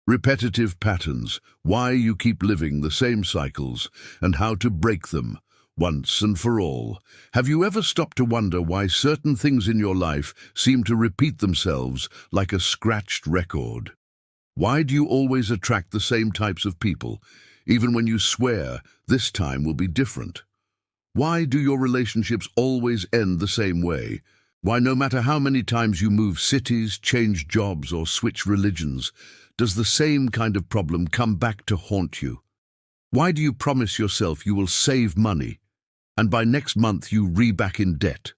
Repetitive patterns, why you keep living the same cycles, and how to break them, once and for all. Have you ever stopped to wonder why certain things in your life seem to repeat themselves like a scratched record? Why do you always attract the same types of people, even when you swear this time will be different? Why do your relationships always end the same way? Why, no matter how many times you move cities, change jobs, or switch religions, does the same kind of problem come back to haunt you? Why do you promise yourself you will save money, and by next month you back in debt?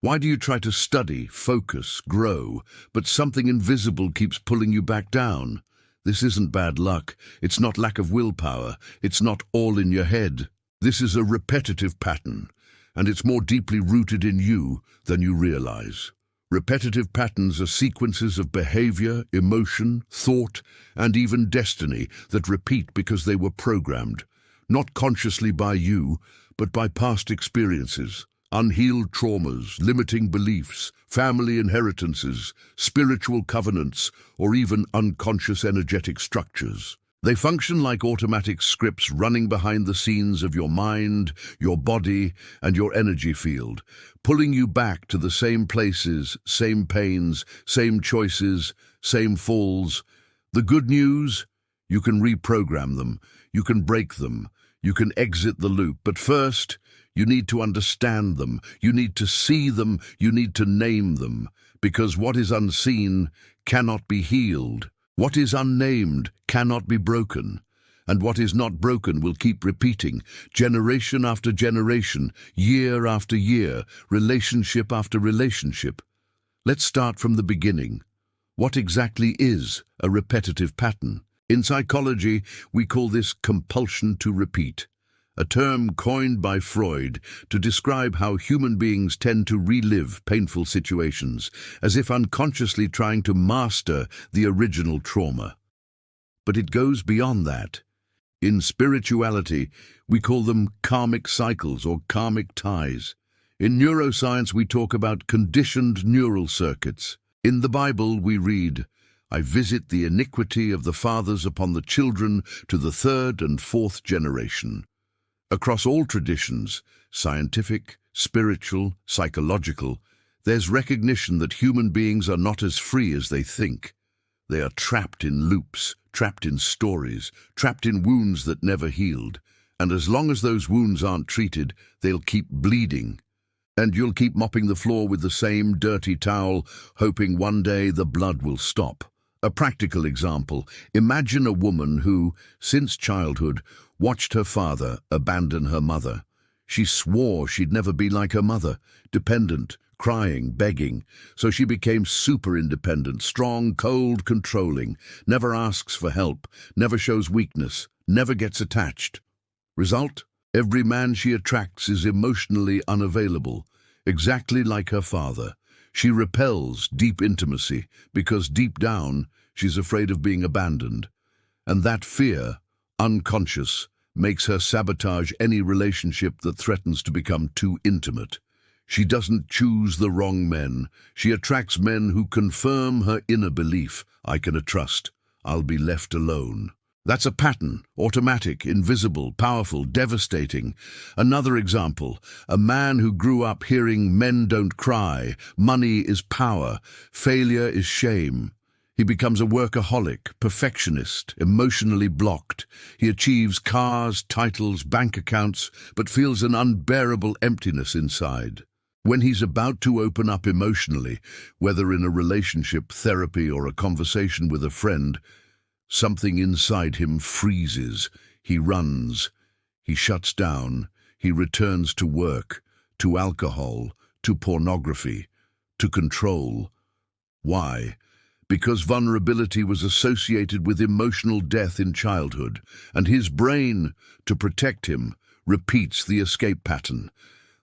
Why do you try to study, focus, grow, but something invisible keeps pulling you back down? This isn't bad luck. It's not lack of willpower. It's not all in your head. This is a repetitive pattern, and it's more deeply rooted in you than you realize. Repetitive patterns are sequences of behavior, emotion, thought, and even destiny that repeat because they were programmed, not consciously by you, but by past experiences, unhealed traumas, limiting beliefs, family inheritances, spiritual covenants, or even unconscious energetic structures. They function like automatic scripts running behind the scenes of your mind, your body, and your energy field, pulling you back to the same places, same pains, same choices, same falls. The good news? You can reprogram them, you can break them, you can exit the loop. But first, you need to understand them, you need to see them, you need to name them, because what is unseen cannot be healed. What is unnamed cannot be broken, and what is not broken will keep repeating, generation after generation, year after year, relationship after relationship. Let's start from the beginning. What exactly is a repetitive pattern? In psychology, we call this compulsion to repeat, a term coined by Freud to describe how human beings tend to relive painful situations, as if unconsciously trying to master the original trauma. But it goes beyond that. In spirituality, we call them karmic cycles or karmic ties. In neuroscience, we talk about conditioned neural circuits. In the Bible, we read, "I visit the iniquity of the fathers upon the children to the third and fourth generation." Across all traditions, scientific, spiritual, psychological, there's recognition that human beings are not as free as they think. They are trapped in loops, trapped in stories, trapped in wounds that never healed. And as long as those wounds aren't treated, they'll keep bleeding. And you'll keep mopping the floor with the same dirty towel, hoping one day the blood will stop. A practical example, imagine a woman who, since childhood, watched her father abandon her mother. She swore she'd never be like her mother, dependent, crying, begging. So she became super independent, strong, cold, controlling, never asks for help, never shows weakness, never gets attached. Result? Every man she attracts is emotionally unavailable, exactly like her father. She repels deep intimacy because deep down she's afraid of being abandoned. And that fear, unconscious, makes her sabotage any relationship that threatens to become too intimate. She doesn't choose the wrong men. She attracts men who confirm her inner belief, "I can trust, I'll be left alone." That's a pattern, automatic, invisible, powerful, devastating. Another example, a man who grew up hearing men don't cry, money is power, failure is shame. He becomes a workaholic, perfectionist, emotionally blocked. He achieves cars, titles, bank accounts, but feels an unbearable emptiness inside. When he's about to open up emotionally, whether in a relationship, therapy, or a conversation with a friend, something inside him freezes. He runs. He shuts down. He returns to work, to alcohol, to pornography, to control. Why? Because vulnerability was associated with emotional death in childhood, and his brain, to protect him, repeats the escape pattern.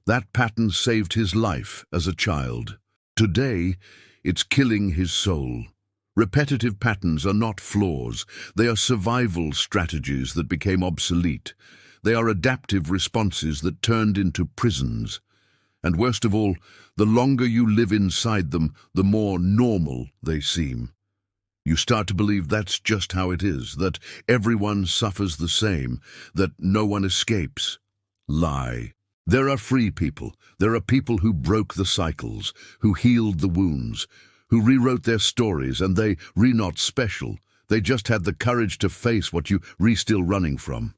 That pattern saved his life as a child. Today, it's killing his soul. Repetitive patterns are not flaws. They are survival strategies that became obsolete. They are adaptive responses that turned into prisons. And worst of all, the longer you live inside them, the more normal they seem. You start to believe that's just how it is, that everyone suffers the same, that no one escapes. Lie. There are free people. There are people who broke the cycles, who healed the wounds, who rewrote their stories, and they not special. They just had the courage to face what you still running from.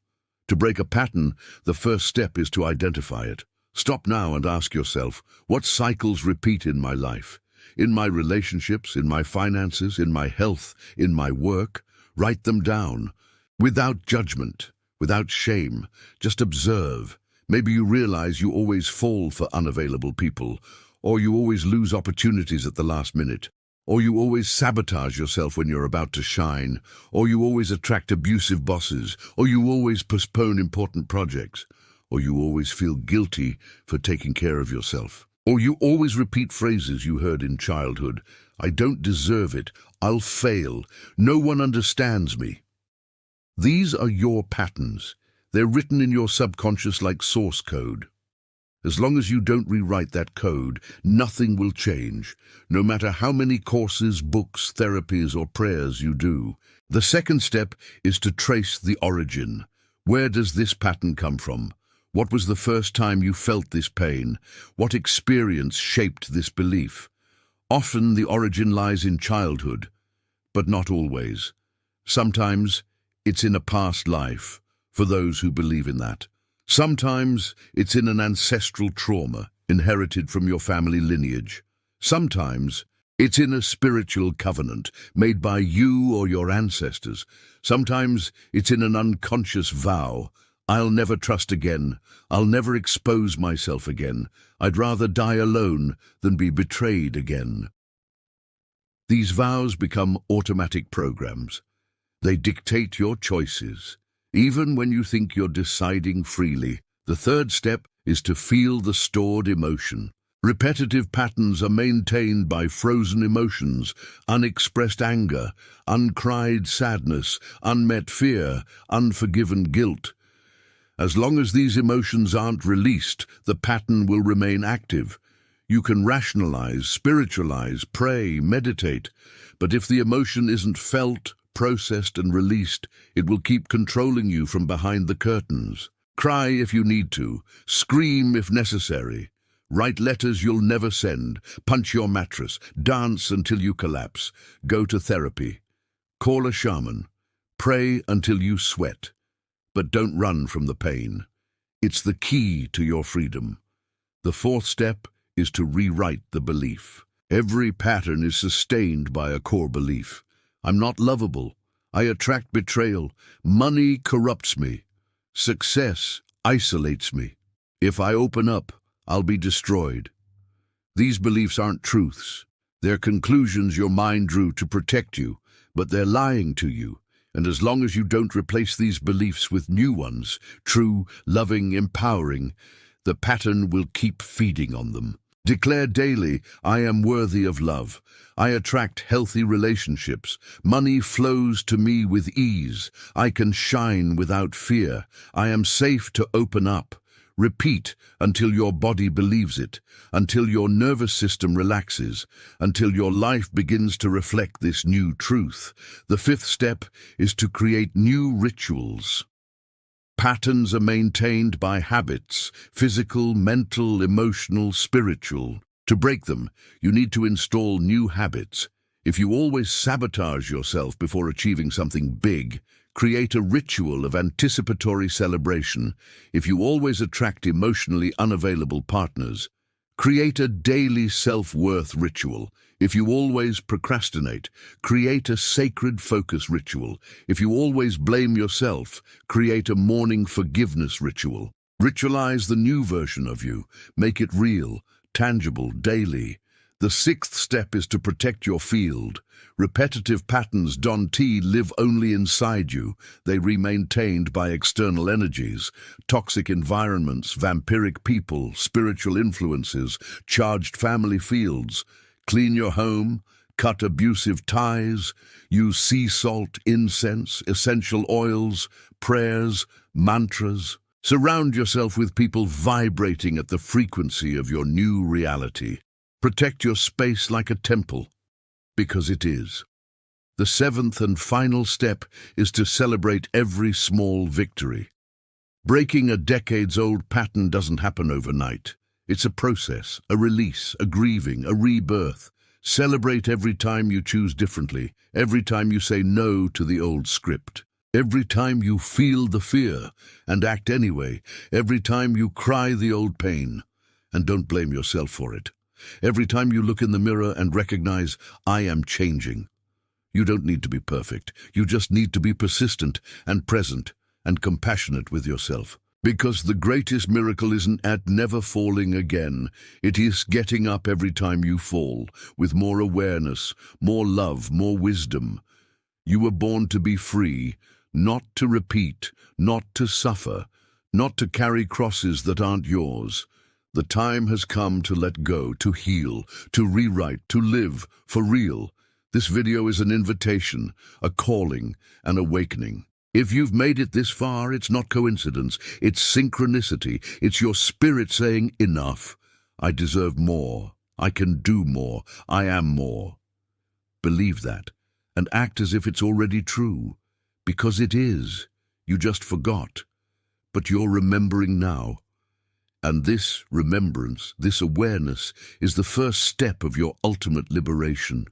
To break a pattern, the first step is to identify it. Stop now and ask yourself, what cycles repeat in my life? In my relationships, in my finances, in my health, in my work? Write them down. Without judgment, without shame, just observe. Maybe you realize you always fall for unavailable people, or you always lose opportunities at the last minute, or you always sabotage yourself when you're about to shine, or you always attract abusive bosses, or you always postpone important projects, or you always feel guilty for taking care of yourself, or you always repeat phrases you heard in childhood. I don't deserve it. I'll fail. No one understands me. These are your patterns. They're written in your subconscious like source code. As long as you don't rewrite that code, nothing will change, no matter how many courses, books, therapies, or prayers you do. The second step is to trace the origin. Where does this pattern come from? What was the first time you felt this pain? What experience shaped this belief? Often the origin lies in childhood, but not always. Sometimes it's in a past life, for those who believe in that. Sometimes it's in an ancestral trauma inherited from your family lineage. Sometimes it's in a spiritual covenant made by you or your ancestors. Sometimes it's in an unconscious vow. I'll never trust again. I'll never expose myself again. I'd rather die alone than be betrayed again. These vows become automatic programs. They dictate your choices, even when you think you're deciding freely. The third step is to feel the stored emotion. Repetitive patterns are maintained by frozen emotions, unexpressed anger, uncried sadness, unmet fear, unforgiven guilt. As long as these emotions aren't released, the pattern will remain active. You can rationalize, spiritualize, pray, meditate, but if the emotion isn't felt, processed, and released, it will keep controlling you from behind the curtains. Cry if you need to, scream if necessary. Write letters you'll never send, punch your mattress, dance until you collapse, go to therapy. Call a shaman, pray until you sweat. But don't run from the pain. It's the key to your freedom. The fourth step is to rewrite the belief. Every pattern is sustained by a core belief. I'm not lovable. I attract betrayal. Money corrupts me. Success isolates me. If I open up, I'll be destroyed. These beliefs aren't truths. They're conclusions your mind drew to protect you, but they're lying to you. And as long as you don't replace these beliefs with new ones, true, loving, empowering, the pattern will keep feeding on them. Declare daily, I am worthy of love. I attract healthy relationships. Money flows to me with ease. I can shine without fear. I am safe to open up. Repeat until your body believes it, until your nervous system relaxes, until your life begins to reflect this new truth. The fifth step is to create new rituals. Patterns are maintained by habits, physical, mental, emotional, spiritual. To break them, you need to install new habits. If you always sabotage yourself before achieving something big, create a ritual of anticipatory celebration. If you always attract emotionally unavailable partners, create a daily self-worth ritual. If you always procrastinate, create a sacred focus ritual. If you always blame yourself, create a morning forgiveness ritual. Ritualize the new version of you. Make it real, tangible, daily. The sixth step is to protect your field. Repetitive patterns don't live only inside you. They remain tainted by external energies, toxic environments, vampiric people, spiritual influences, charged family fields. Clean your home, cut abusive ties, use sea salt, incense, essential oils, prayers, mantras. Surround yourself with people vibrating at the frequency of your new reality. Protect your space like a temple, because it is. The seventh and final step is to celebrate every small victory. Breaking a decades-old pattern doesn't happen overnight. It's a process, a release, a grieving, a rebirth. Celebrate every time you choose differently, every time you say no to the old script, every time you feel the fear and act anyway, every time you cry the old pain and don't blame yourself for it, every time you look in the mirror and recognize, I am changing. You don't need to be perfect. You just need to be persistent and present and compassionate with yourself. Because the greatest miracle isn't at never falling again. It is getting up every time you fall, with more awareness, more love, more wisdom. You were born to be free, not to repeat, not to suffer, not to carry crosses that aren't yours. The time has come to let go, to heal, to rewrite, to live for real. This video is an invitation, a calling, an awakening. If you've made it this far, it's not coincidence, it's synchronicity. It's your spirit saying, enough. I deserve more. I can do more. I am more. Believe that and act as if it's already true. Because it is. You just forgot. But you're remembering now. And this remembrance, this awareness, is the first step of your ultimate liberation.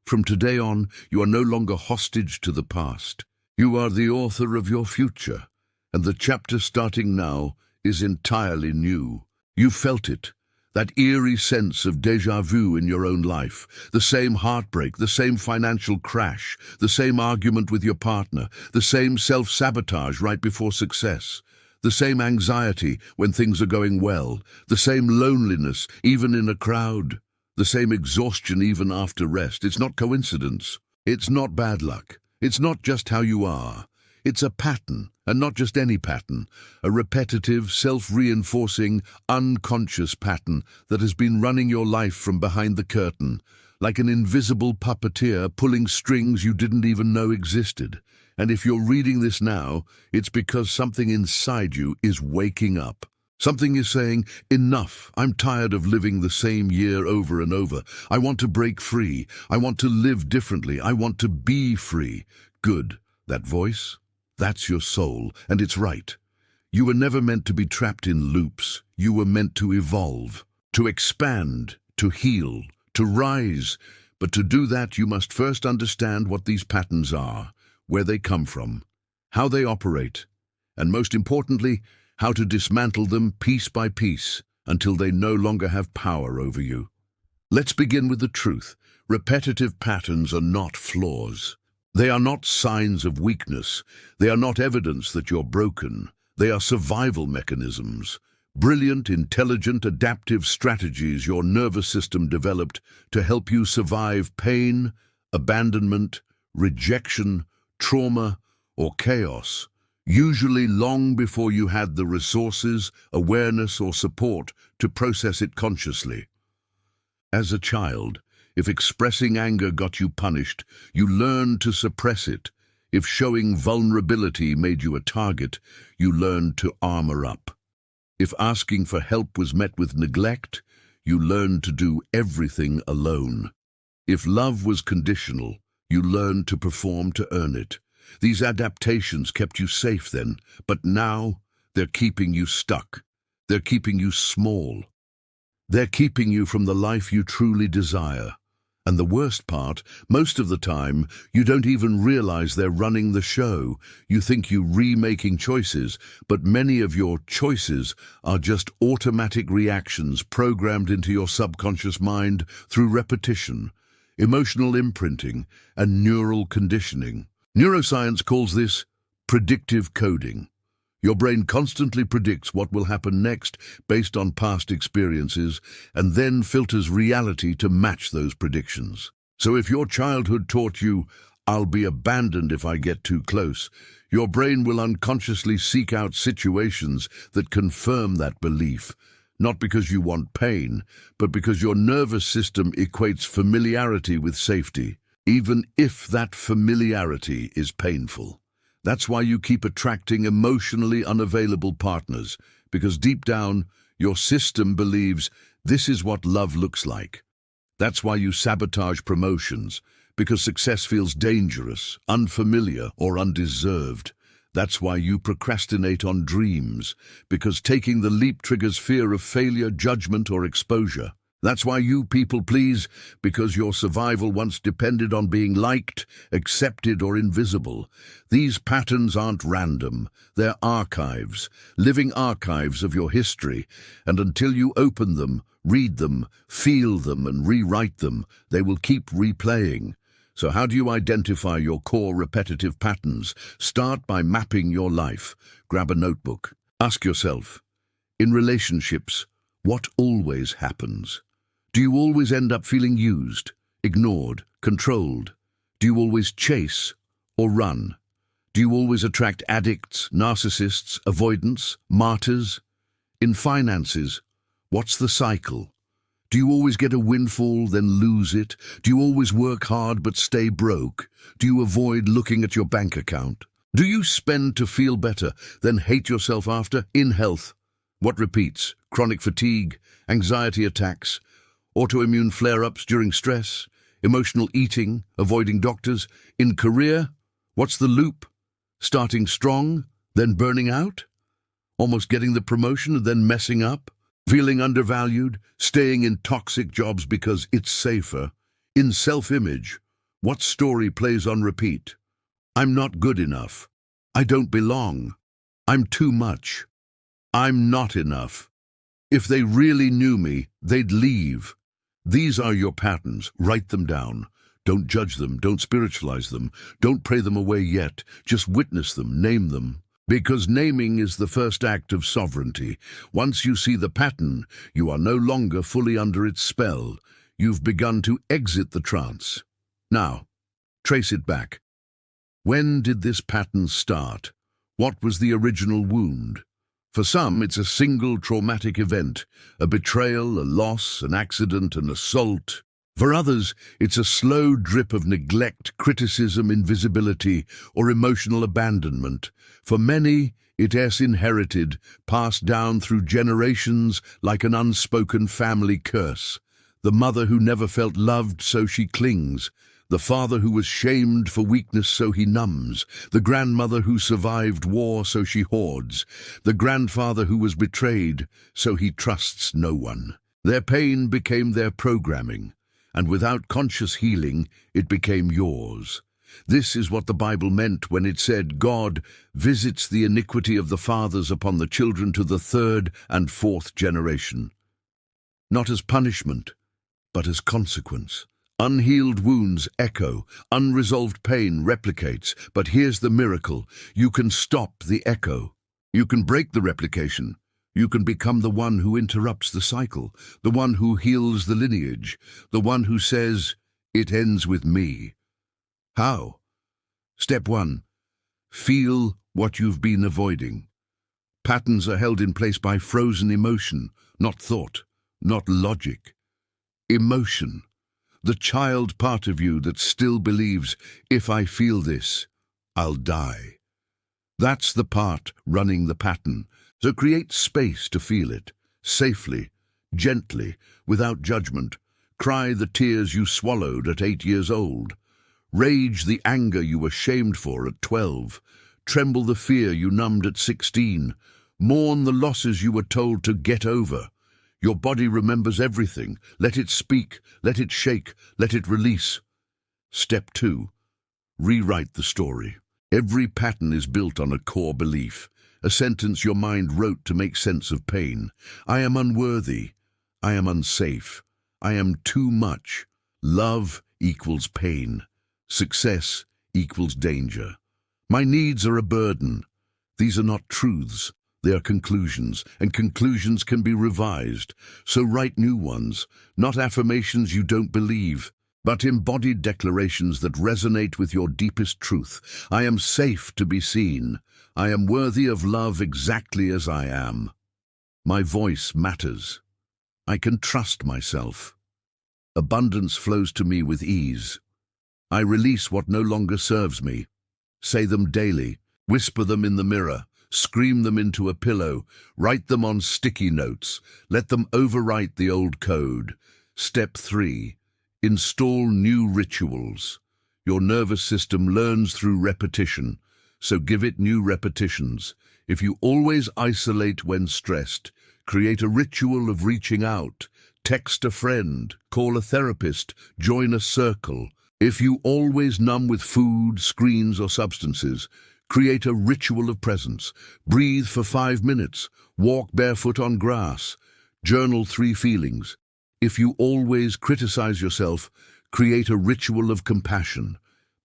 From today on, you are no longer hostage to the past. You are the author of your future, and the chapter starting now is entirely new. You felt it, that eerie sense of déjà vu in your own life, the same heartbreak, the same financial crash, the same argument with your partner, the same self-sabotage right before success, the same anxiety when things are going well, the same loneliness even in a crowd, the same exhaustion even after rest. It's not coincidence. It's not bad luck. It's not just how you are. It's a pattern, and not just any pattern, a repetitive, self-reinforcing, unconscious pattern that has been running your life from behind the curtain, like an invisible puppeteer pulling strings you didn't even know existed. And if you're reading this now, it's because something inside you is waking up. Something is saying, enough, I'm tired of living the same year over and over. I want to break free. I want to live differently. I want to be free. Good. That voice? That's your soul, and it's right. You were never meant to be trapped in loops. You were meant to evolve, to expand, to heal, to rise. But to do that, you must first understand what these patterns are, where they come from, how they operate, and most importantly, how to dismantle them piece by piece until they no longer have power over you. Let's begin with the truth. Repetitive patterns are not flaws. They are not signs of weakness. They are not evidence that you're broken. They are survival mechanisms. Brilliant, intelligent, adaptive strategies your nervous system developed to help you survive pain, abandonment, rejection, trauma, or chaos, usually long before you had the resources, awareness, or support to process it consciously. As a child, if expressing anger got you punished, you learned to suppress it. If showing vulnerability made you a target, you learned to armor up. If asking for help was met with neglect, you learned to do everything alone. If love was conditional, you learned to perform to earn it. These adaptations kept you safe then, but now they're keeping you stuck. They're keeping you small. They're keeping you from the life you truly desire. And the worst part, most of the time, you don't even realize they're running the show. You think you're remaking choices, but many of your choices are just automatic reactions programmed into your subconscious mind through repetition, emotional imprinting, and neural conditioning. Neuroscience calls this predictive coding. Your brain constantly predicts what will happen next based on past experiences and then filters reality to match those predictions. So if your childhood taught you, I'll be abandoned if I get too close, your brain will unconsciously seek out situations that confirm that belief, not because you want pain, but because your nervous system equates familiarity with safety, even if that familiarity is painful. That's why you keep attracting emotionally unavailable partners, because deep down, your system believes this is what love looks like. That's why you sabotage promotions, Because success feels dangerous, unfamiliar, or undeserved. That's why you procrastinate on dreams, because taking the leap triggers fear of failure, judgment, or exposure. That's why you people please, because your survival once depended on being liked, accepted, or invisible. These patterns aren't random. They're archives, living archives of your history, and until you open them, read them, feel them, and rewrite them, they will keep replaying. So how do you identify your core repetitive patterns? Start by mapping your life. Grab a notebook. Ask yourself, in relationships, what always happens? Do you always end up feeling used, ignored, controlled? Do you always chase or run? Do you always attract addicts, narcissists, avoidance, martyrs? In finances, what's the cycle? Do you always get a windfall, then lose it? Do you always work hard but stay broke? Do you avoid looking at your bank account? Do you spend to feel better, then hate yourself after? In health, what repeats? Chronic fatigue, anxiety attacks, autoimmune flare-ups during stress, emotional eating, avoiding doctors. In career, what's the loop? Starting strong, then burning out? Almost getting the promotion and then messing up? Feeling undervalued, staying in toxic jobs because it's safer? In self-image, what story plays on repeat? I'm not good enough. I don't belong. I'm too much. I'm not enough. If they really knew me, they'd leave. These are your patterns. Write them down. Don't judge them. Don't spiritualize them. Don't pray them away yet. Just witness them. Name them. Because naming is the first act of sovereignty. Once you see the pattern, you are no longer fully under its spell. You've begun to exit the trance. Now, trace it back. When did this pattern start? What was the original wound? For some, it's a single traumatic event, a betrayal, a loss, an accident, an assault. For others, it's a slow drip of neglect, criticism, invisibility, or emotional abandonment. For many, it is inherited, passed down through generations like an unspoken family curse. The mother who never felt loved, so she clings. The father who was shamed for weakness, so he numbs. The grandmother who survived war, so she hoards. The grandfather who was betrayed, so he trusts no one. Their pain became their programming, and without conscious healing, it became yours. This is what the Bible meant when it said, God visits the iniquity of the fathers upon the children to the third and fourth generation. Not as punishment, but as consequence. Unhealed wounds echo, unresolved pain replicates, but here's the miracle. You can stop the echo. You can break the replication. You can become the one who interrupts the cycle, the one who heals the lineage, the one who says, it ends with me. How? Step 1. Feel what you've been avoiding. Patterns are held in place by frozen emotion, not thought, not logic. Emotion. The child part of you that still believes, if I feel this, I'll die. That's the part running the pattern. So create space to feel it, safely, gently, without judgment. Cry the tears you swallowed at 8 years old. Rage the anger you were shamed for at 12. Tremble the fear you numbed at 16. Mourn the losses you were told to get over. Your body remembers everything. Let it speak, let it shake, let it release. Step 2. Rewrite the story. Every pattern is built on a core belief, a sentence your mind wrote to make sense of pain. I am unworthy. I am unsafe. I am too much. Love equals pain. Success equals danger. My needs are a burden. These are not truths. They are conclusions, and conclusions can be revised. So write new ones, not affirmations you don't believe, but embodied declarations that resonate with your deepest truth. I am safe to be seen. I am worthy of love exactly as I am. My voice matters. I can trust myself. Abundance flows to me with ease. I release what no longer serves me. Say them daily. Whisper them in the mirror. Scream them into a pillow. Write them on sticky notes. Let them overwrite the old code. Step 3. Install new rituals. Your nervous system learns through repetition, so give it new repetitions. If you always isolate when stressed, create a ritual of reaching out. Text a friend, call a therapist, join a circle. If you always numb with food, screens, or substances, create a ritual of presence. Breathe for 5 minutes, walk barefoot on grass, journal 3 feelings. If you always criticize yourself, create a ritual of compassion.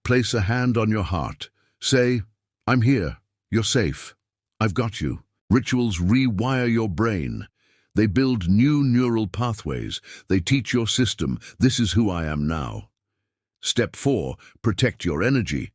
Place a hand on your heart. Say, "I'm here, you're safe, I've got you." Rituals rewire your brain. They build new neural pathways. They teach your system, "This is who I am now." Step 4, protect your energy.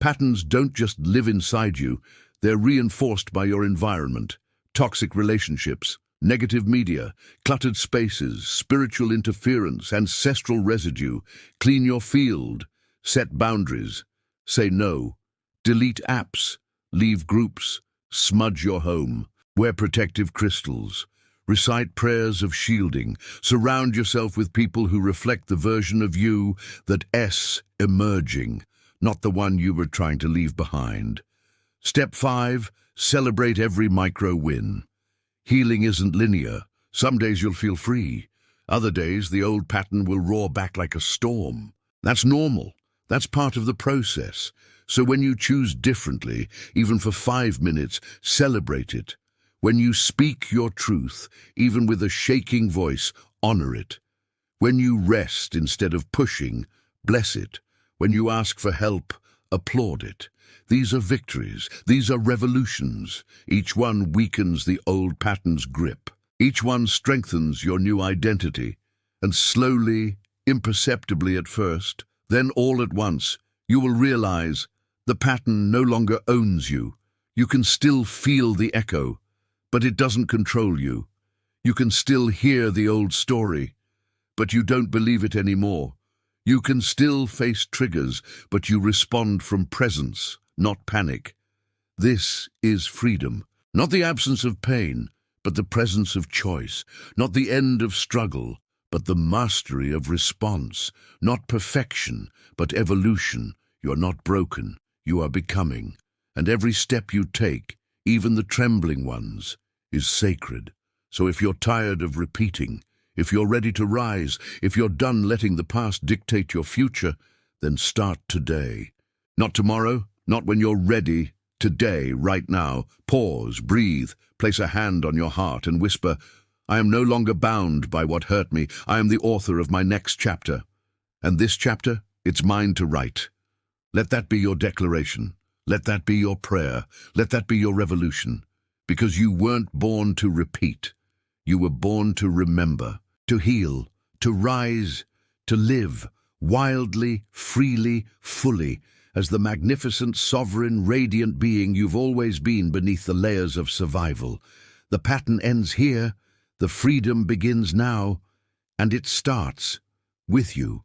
Patterns don't just live inside you, they're reinforced by your environment. Toxic relationships, negative media, cluttered spaces, spiritual interference, ancestral residue. Clean your field. Set boundaries. Say no. Delete apps. Leave groups. Smudge your home. Wear protective crystals. Recite prayers of shielding. Surround yourself with people who reflect the version of you that is emerging, not the one you were trying to leave behind. Step 5, celebrate every micro win. Healing isn't linear. Some days you'll feel free. Other days the old pattern will roar back like a storm. That's normal. That's part of the process. So when you choose differently, even for 5 minutes, celebrate it. When you speak your truth, even with a shaking voice, honor it. When you rest instead of pushing, bless it. When you ask for help, applaud it. These are victories. These are revolutions. Each one weakens the old pattern's grip. Each one strengthens your new identity. And slowly, imperceptibly at first, then all at once, you will realize the pattern no longer owns you. You can still feel the echo, but it doesn't control you. You can still hear the old story, but you don't believe it anymore. You can still face triggers, but you respond from presence, not panic. This is freedom. Not the absence of pain, but the presence of choice. Not the end of struggle, but the mastery of response. Not perfection, but evolution. You're not broken. You are becoming. And every step you take, even the trembling ones, is sacred. So if you're tired of repeating, if you're ready to rise, if you're done letting the past dictate your future, then start today. Not tomorrow, not when you're ready. Today, right now. Pause, breathe, place a hand on your heart and whisper, "I am no longer bound by what hurt me. I am the author of my next chapter. And this chapter, it's mine to write." Let that be your declaration. Let that be your prayer. Let that be your revolution. Because you weren't born to repeat. You were born to remember, to heal, to rise, to live wildly, freely, fully, as the magnificent, sovereign, radiant being you've always been beneath the layers of survival. The pattern ends here, the freedom begins now, and it starts with you.